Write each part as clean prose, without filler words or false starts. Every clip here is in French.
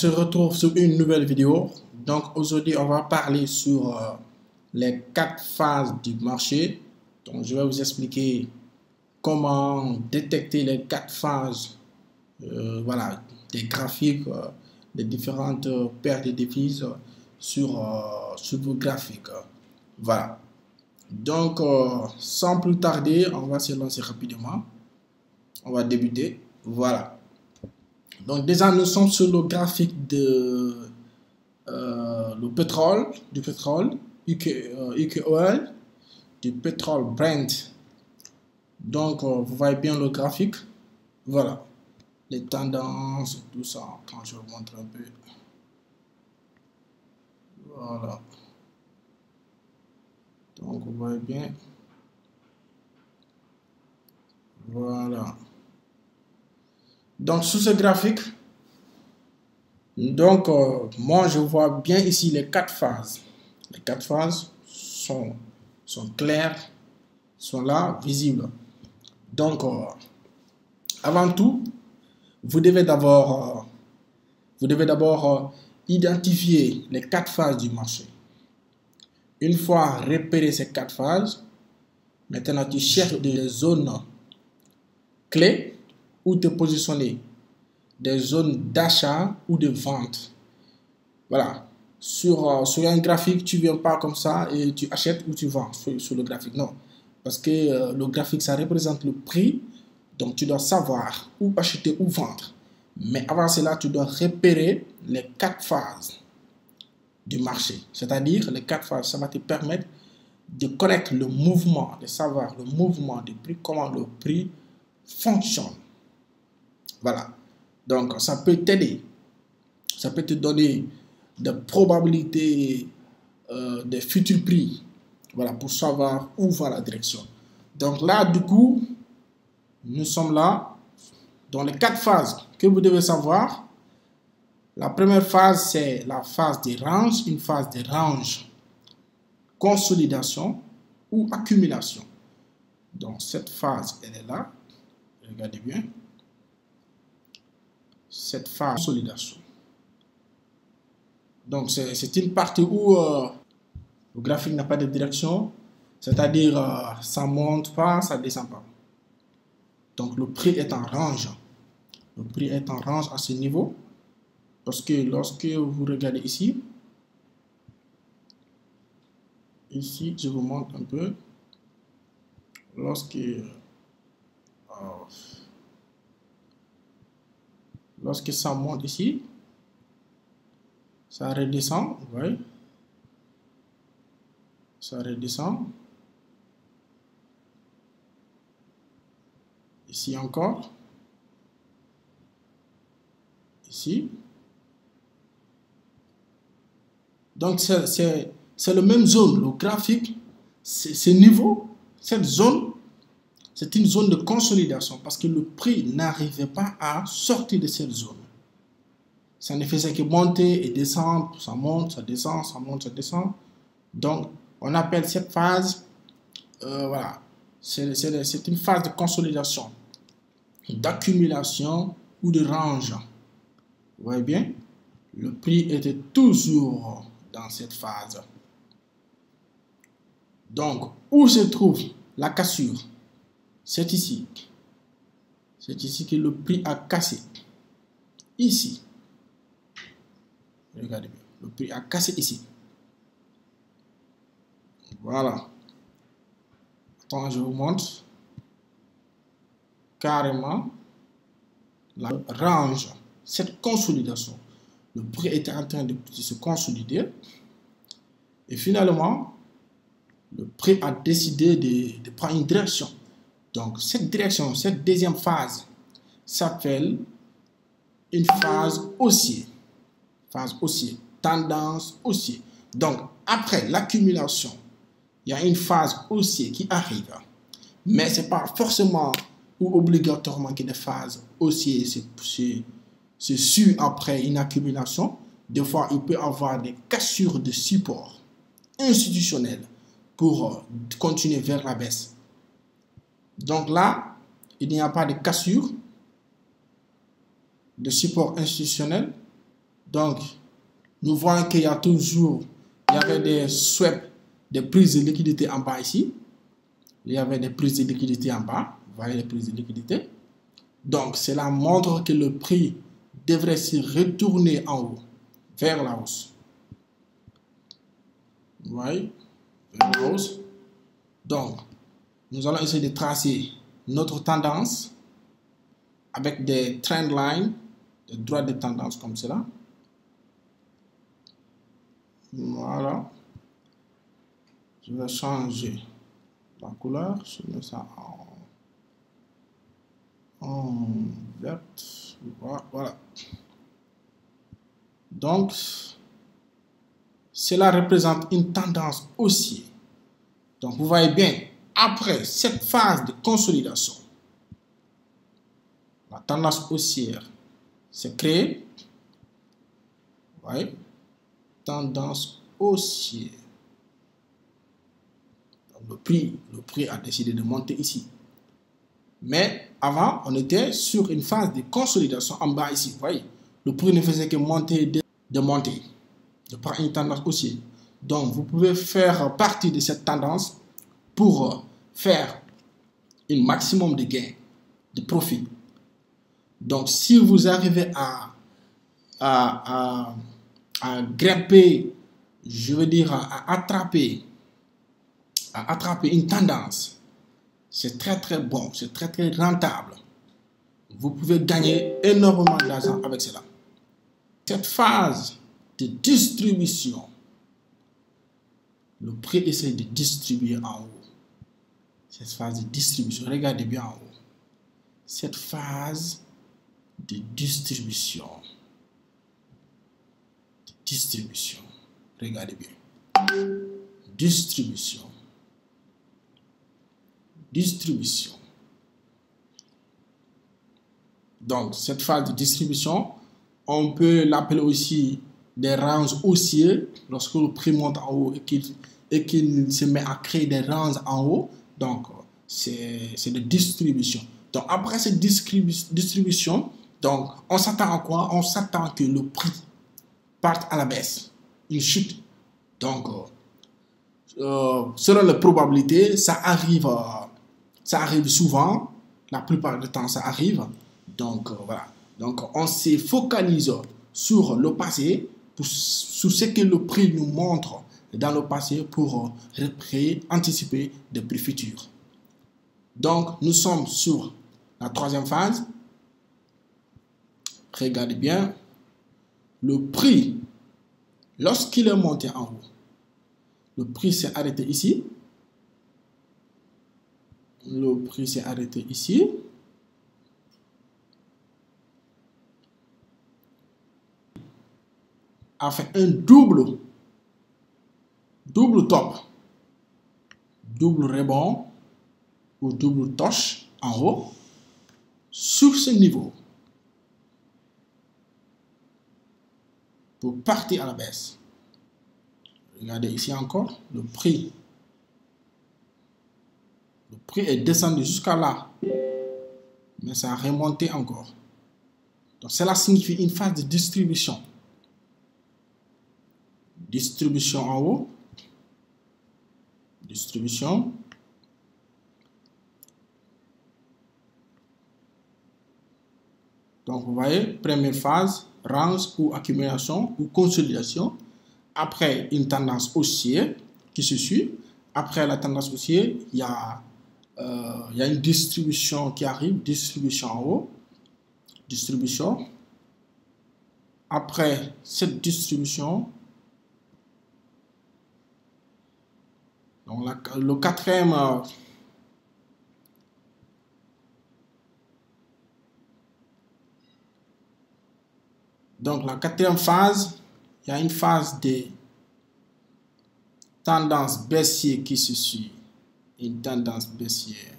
se retrouve sur une nouvelle vidéo. Donc aujourd'hui, on va parler sur les 4 phases du marché. Donc je vais vous expliquer comment détecter les 4 phases voilà, des graphiques, des différentes paires de devises sur vos graphiques. Voilà. Donc sans plus tarder, on va se lancer rapidement. On va débuter. Voilà. Donc déjà, nous sommes sur le graphique de le pétrole, UK Oil, du pétrole Brent. Donc, vous voyez bien le graphique. Voilà. Les tendances, tout ça. Quand je vous montre un peu. Voilà. Donc, vous voyez bien. Voilà. Donc, sur ce graphique, donc, moi, je vois bien ici les 4 phases. Les 4 phases sont claires, sont là, visibles. Donc, avant tout, vous devez d'abord identifier les 4 phases du marché. Une fois repéré ces 4 phases, maintenant tu cherches des zones clés où te positionner, des zones d'achat ou de vente. Voilà. Sur un graphique, tu ne viens pas comme ça et tu achètes ou tu vends sur le graphique. Non. Parce que le graphique, ça représente le prix. Donc, tu dois savoir où acheter ou vendre. Mais avant cela, tu dois repérer les 4 phases du marché. C'est-à-dire, les 4 phases, ça va te permettre de connaître le mouvement, de savoir le mouvement du prix, comment le prix fonctionne. Voilà. Donc, ça peut t'aider. Ça peut te donner des probabilités des futurs prix. Voilà, pour savoir où va la direction. Donc là, du coup, nous sommes là dans les 4 phases que vous devez savoir. La première phase, c'est la phase des ranges, une phase des ranges, consolidation ou accumulation. Donc cette phase, elle est là. Regardez bien. Cette phase consolidation. Donc c'est une partie où le graphique n'a pas de direction, c'est-à-dire ça monte pas, ça descend pas. Donc le prix est en range. Le prix est en range à ce niveau. Parce que lorsque vous regardez ici, je vous montre un peu. Lorsque ça monte ici, ça redescend, vous voyez, ça redescend. Ici encore. Ici. Donc, c'est la même zone. Le graphique, ce niveau, cette zone, c'est une zone de consolidation parce que le prix n'arrivait pas à sortir de cette zone. Ça ne faisait que monter et descendre. Ça monte, ça descend, ça monte, ça descend. Donc, on appelle cette phase, voilà, c'est une phase de consolidation, d'accumulation ou de range. Vous voyez bien, le prix était toujours dans cette phase. Donc, où se trouve la cassure? C'est ici. C'est ici que le prix a cassé. Ici. Regardez bien. Le prix a cassé ici. Voilà. Attends, je vous montre. Carrément. La range. Cette consolidation. Le prix était en train de se consolider. Et finalement, le prix a décidé de prendre une direction. Donc, cette direction, cette deuxième phase, s'appelle une phase haussière. Phase haussière. Tendance haussière. Donc, après l'accumulation, il y a une phase haussière qui arrive. Mais ce n'est pas forcément ou obligatoirement que des phases haussières se suivent après une accumulation. Des fois, il peut y avoir des cassures de support institutionnel pour continuer vers la baisse. Donc là, il n'y a pas de cassure de support institutionnel. Donc, nous voyons qu'il y a toujours, il y avait des swaps, des prises de liquidité en bas ici. Il y avait des prises de liquidité en bas. Vous voyez les prises de liquidité. Donc, cela montre que le prix devrait se retourner en haut, vers la hausse. Vous voyez, vers la hausse. Donc, nous allons essayer de tracer notre tendance avec des trend lines, des droites de tendance comme cela. Voilà. Je vais changer la couleur. Je mets ça en vert. Voilà. Donc, cela représente une tendance haussière. Donc, vous voyez bien, après cette phase de consolidation, la tendance haussière s'est créée. Vous voyez, tendance haussière. Le prix a décidé de monter ici. Mais avant, on était sur une phase de consolidation en bas ici. Vous voyez, le prix ne faisait que monter, de monter, de prendre une tendance haussière. Donc, vous pouvez faire partie de cette tendance pour faire un maximum de gains, de profit. Donc, si vous arrivez à grimper, je veux dire, à attraper une tendance, c'est très bon, c'est très rentable. Vous pouvez gagner énormément d'argent avec cela. Cette phase de distribution, le prix essaie de distribuer en haut. Cette phase de distribution, regardez bien en haut. Cette phase de distribution, regardez bien. Distribution. Donc, cette phase de distribution, on peut l'appeler aussi des ranges haussiers. Lorsque le prix monte en haut et qu'il se met à créer des ranges en haut, donc c'est de distribution. Donc, après cette distribution, donc, on s'attend à quoi? On s'attend que le prix parte à la baisse, une chute. Donc, selon les probabilités, ça arrive souvent, la plupart du temps ça arrive. Donc voilà, donc on se focalise sur le passé, sur ce que le prix nous montre dans le passé pour anticiper des prix futurs. Donc nous sommes sur la troisième phase. Regardez bien, le prix, lorsqu'il est monté en haut, le prix s'est arrêté ici. Le prix s'est arrêté ici. A fait un double top, double rebond ou double touch en haut sur ce niveau pour partir à la baisse. Regardez ici encore, le prix est descendu jusqu'à là, mais ça a remonté encore. Donc cela signifie une phase de distribution. Distribution en haut, distribution. Donc vous voyez, première phase, range ou accumulation ou consolidation. Après une tendance haussière qui se suit. Après la tendance haussière, il y a une distribution qui arrive, distribution en haut, distribution. Après cette distribution, donc le quatrième, donc la quatrième phase, il y a une phase de tendance baissière qui se suit, une tendance baissière.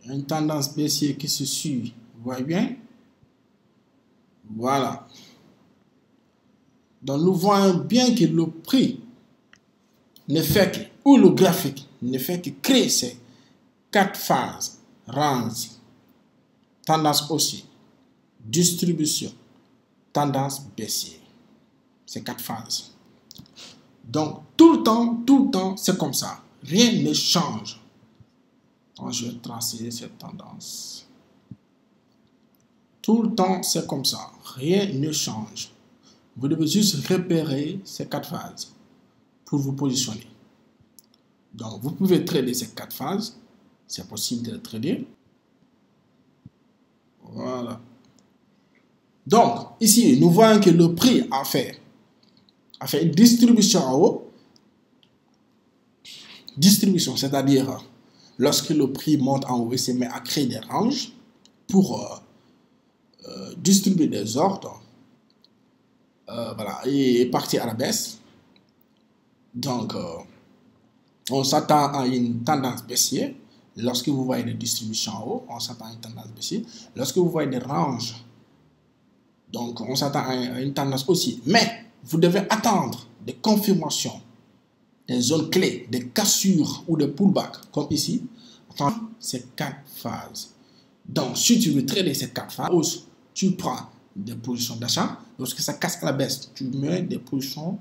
Il y a une tendance baissière qui se suit, vous voyez bien? Voilà. Donc nous voyons bien que le prix ne fait que, ou le graphique ne fait que créer ces quatre phases, range, tendance haussière, distribution, tendance baissière. C'est 4 phases. Donc, tout le temps, c'est comme ça. Rien ne change. Donc, je vais tracer cette tendance. Tout le temps, c'est comme ça. Rien ne change. Vous devez juste repérer ces 4 phases pour vous positionner. Donc, vous pouvez trader ces 4 phases. C'est possible de les trader. Voilà. Donc, ici, nous voyons que le prix a fait une distribution en haut. Distribution, c'est-à-dire lorsque le prix monte en haut, il se met à créer des ranges pour distribuer des ordres. Voilà, et partir à la baisse. Donc, on s'attend à une tendance baissière. Lorsque vous voyez des distributions en haut, on s'attend à une tendance baissière. Lorsque vous voyez des ranges, donc on s'attend à une tendance haussière. Mais vous devez attendre des confirmations, des zones clés, des cassures ou des pullbacks, comme ici. Attends, ces 4 phases. Donc, si tu veux trader ces 4 phases, tu prends des positions d'achat. Lorsque ça casse à la baisse, tu mets des positions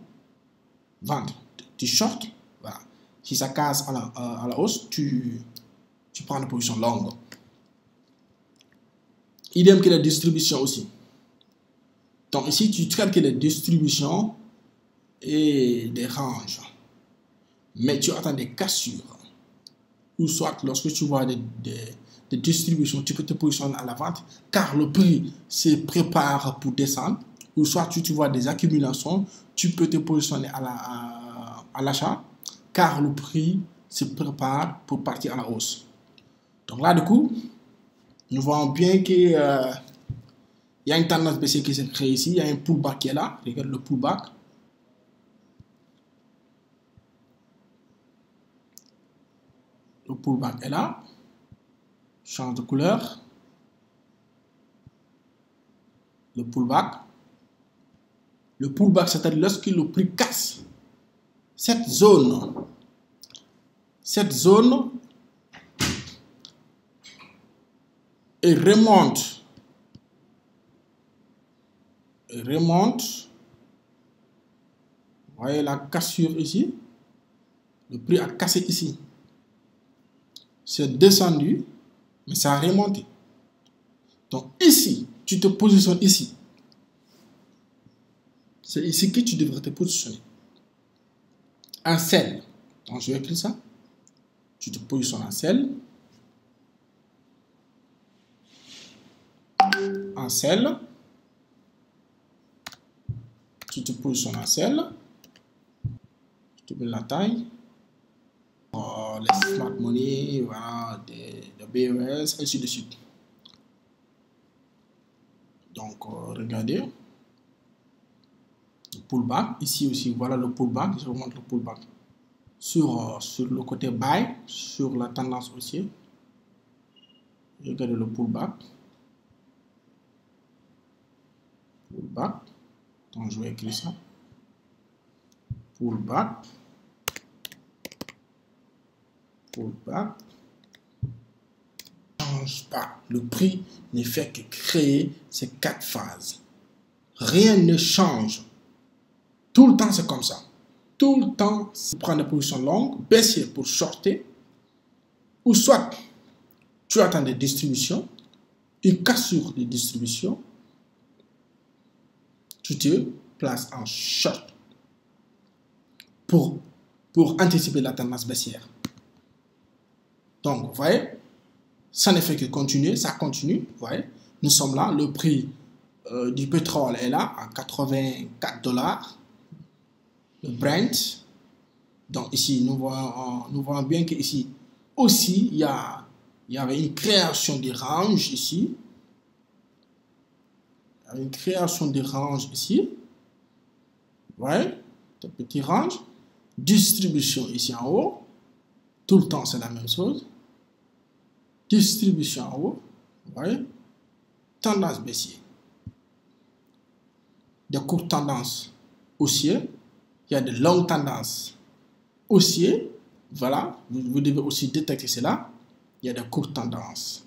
vente. Tu short, voilà. Si ça casse à la hausse, tu prends des positions longues. Idem que la distribution aussi. Donc ici, tu traites que les distributions et des ranges. Mais tu attends des cassures. Ou soit lorsque tu vois des distributions, tu peux te positionner à la vente car le prix se prépare pour descendre. Ou soit tu vois des accumulations, tu peux te positionner à l'achat car le prix se prépare pour partir à la hausse. Donc là, du coup, nous voyons bien qu'il y a une tendance baissière qui s'est créée ici. Il y a un pullback qui est là. Regarde le pullback. Le pullback est là. Change de couleur. Le pullback. Le pullback, c'est-à-dire lorsque le prix casse cette zone et remonte. Vous voyez la cassure ici. Le prix a cassé ici. C'est descendu, mais ça a remonté. Donc ici, tu te positionnes ici. C'est ici que tu devrais te positionner. Un sell. Donc je vais écrire ça. Tu te positionnes en sell. En sell. Tu te positionnes en sell. Tu te mets la taille. Les smart money, voilà, des BES, ainsi de suite. Donc, regardez. Le pullback. Ici aussi, voilà le pullback. Je vous montre le pullback. Sur le côté buy, sur la tendance haussière. Regardez le pullback. Pullback. Donc, je vais écrire ça. Pullback. Pullback. Ne change pas. Le prix ne fait que créer ces 4 phases. Rien ne change. Tout le temps, c'est comme ça. Tout le temps, tu prends des positions longues, baissières pour shorter, ou soit tu attends des distributions, une cassure de distribution, tu te places en short pour anticiper la tendance baissière. Donc, vous voyez, ça ne fait que continuer, ça continue, vous voyez. Nous sommes là, le prix du pétrole est là, à 84 $. Le Brent. Donc ici, nous voyons bien qu'ici aussi, il y avait une création de range ici. Il y avait une création de range ici. Vous voyez, des petits ranges. Distribution ici en haut. Tout le temps, c'est la même chose. Distribution en haut. Vous voyez. Tendance baissière. Des courtes tendances haussières. Il y a de longues tendances haussières. Voilà. Vous devez aussi détecter cela. Il y a des courtes tendances.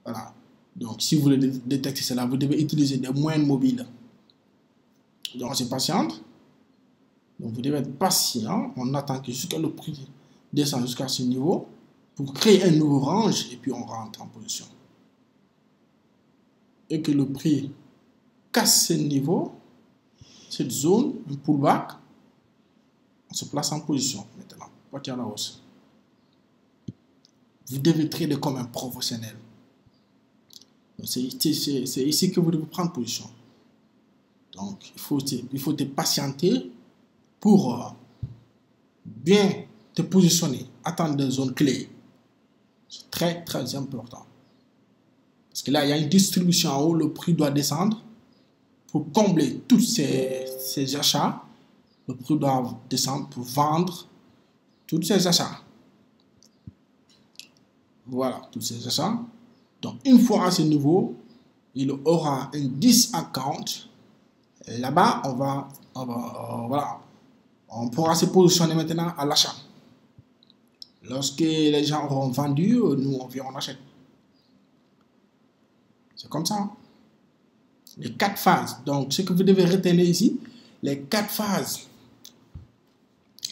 Voilà. Donc, si vous voulez détecter cela, vous devez utiliser des moyennes mobiles. Donc, c'est patiente. Donc, vous devez être patient. On attend que jusqu'à le prix descende jusqu'à ce niveau pour créer un nouveau range et puis on rentre en position. Et que le prix casse ce niveau, cette zone, un pullback, on se place en position maintenant. Partir à la hausse. Vous devez trader comme un professionnel. C'est ici que vous devez prendre position. Donc, il faut te patienter pour bien te positionner, attendre des zones clés. C'est très, très important. Parce que là, il y a une distribution en haut, le prix doit descendre pour combler tous ces achats. Le prix doit descendre pour vendre tous ces achats. Voilà, tous ces achats. Donc, une fois à ce niveau, il aura un 10 account. Là-bas, voilà, on pourra se positionner maintenant à l'achat. Lorsque les gens auront vendu, nous, on vient, on achète. C'est comme ça. Les 4 phases. Donc, ce que vous devez retenir ici, les 4 phases.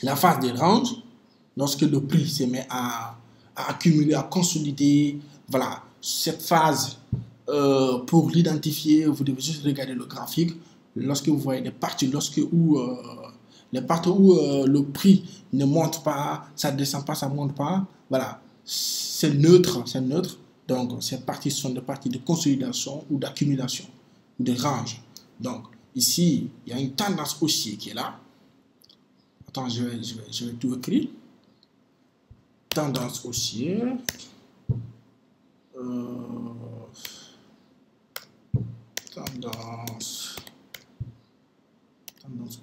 La phase des ranges, lorsque le prix se met à accumuler, à consolider, voilà, cette phase, pour l'identifier, vous devez juste regarder le graphique. Lorsque vous voyez des parties, les parties où le prix ne monte pas, ça ne descend pas, ça ne monte pas, voilà, c'est neutre, c'est neutre. Donc, ces parties sont des parties de consolidation ou d'accumulation, de range. Donc, ici, il y a une tendance haussière qui est là. Attends, je vais tout écrire. Tendance haussière. Tendance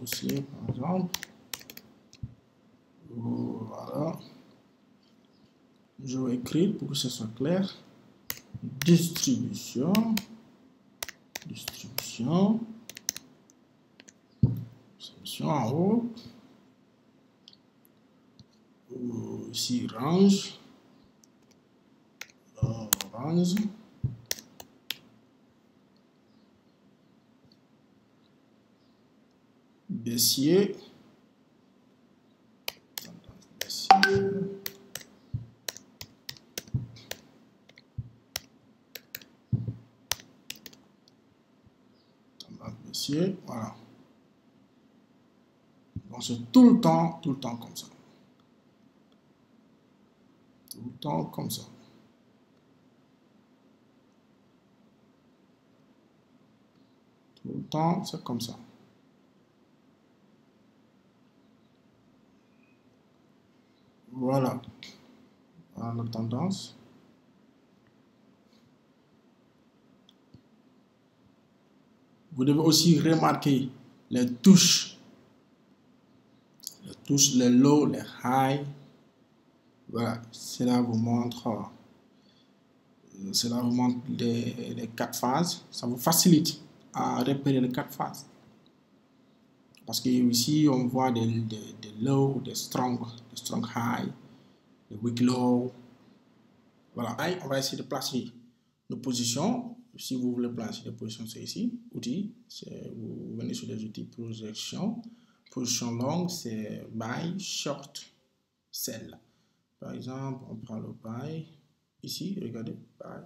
haussière, par exemple. Voilà. Je vais écrire pour que ce soit clair. Distribution. Distribution en haut. Ici, range. Range. Baissier. Baissier. Voilà. Donc c'est tout le temps comme ça. Tout le temps comme ça. Tout le temps, c'est comme ça. Voilà. Voilà la tendance. Vous devez aussi remarquer les touches. Les touches, les lows, les highs. Voilà. Cela vous montre les 4 phases. Ça vous facilite à repérer les 4 phases. Parce que ici, on voit des low, des strong high, des weak low. Voilà, on va essayer de placer nos positions. Si vous voulez placer des positions, c'est ici. Outils, vous venez sur les outils projection. Position longue, c'est buy, short, sell. Par exemple, on prend le buy. Ici, regardez, buy.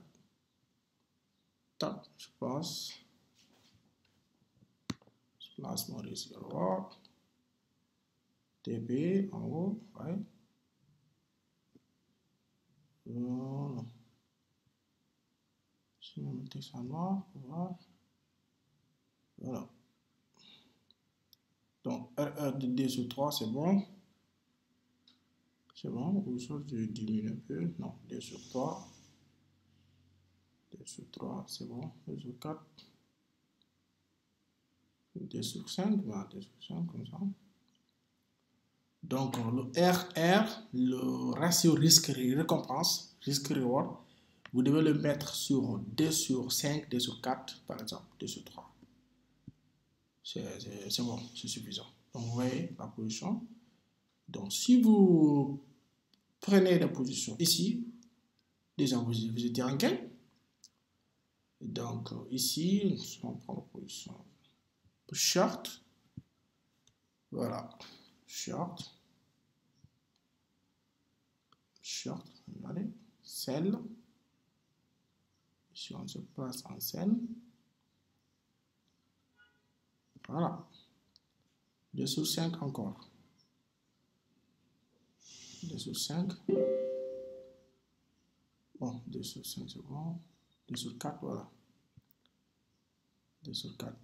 Top, je passe. Je place mon risque reward. TP en haut, ouais. Voilà. Si on met ça en noir, voilà. Voilà. Donc, RR de D sur 3, c'est bon. C'est bon. Ou soit je diminue un peu. Non, D sur 3. D sur 3, c'est bon. D sur 4. D sur 5. Voilà, D sur 5, comme ça. Donc, le RR, le ratio risque-récompense, risque-reward, vous devez le mettre sur D sur 5, D sur 4, par exemple, D sur 3. C'est bon, c'est suffisant. Donc, vous voyez la position. Donc, si vous prenez la position ici, déjà vous étiez en gain. Donc ici, on prend la position short. Voilà, short, regardez, sell. Ici, on se place en sell. Voilà. 2 sur 5 encore. 2 sur 5. Bon, 2 sur 5 c'est bon. 2 sur 4, voilà. 2 sur 4.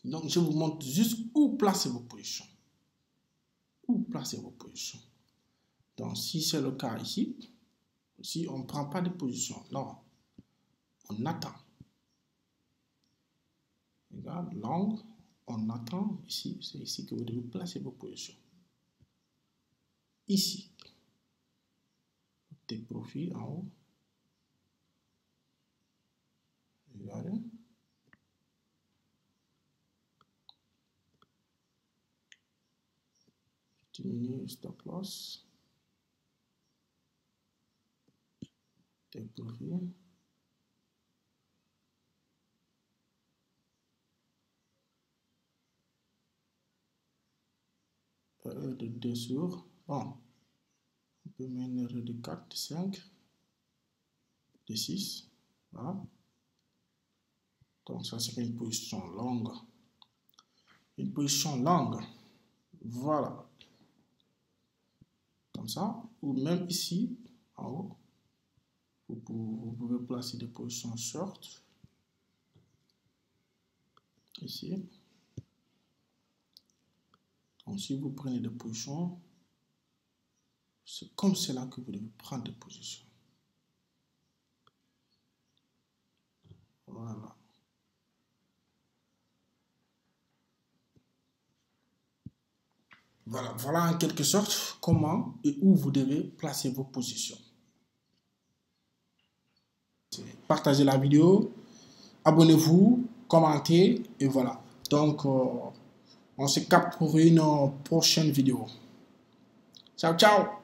Donc, je vous montre juste où placer vos positions. Où placer vos positions. Donc, si c'est le cas ici, si on ne prend pas de position, non, on attend. Regarde, long, on attend ici, c'est ici que vous devez placer vos positions. Ici, tes profils en haut. Regardez. Diminuer stop loss. Tes profils. De 2 sur. Bon. On peut mettre de 4, de 5, de 6. Voilà. Donc ça c'est une position longue. Une position longue. Voilà. Comme ça. Ou même ici, en haut. Vous pouvez placer des positions short. Ici. Donc si vous prenez des positions, c'est comme cela que vous devez prendre des positions. Voilà. Voilà en quelque sorte comment et où vous devez placer vos positions. Partagez la vidéo, abonnez-vous, commentez et voilà. Donc, on se capte pour une prochaine vidéo. Ciao, ciao!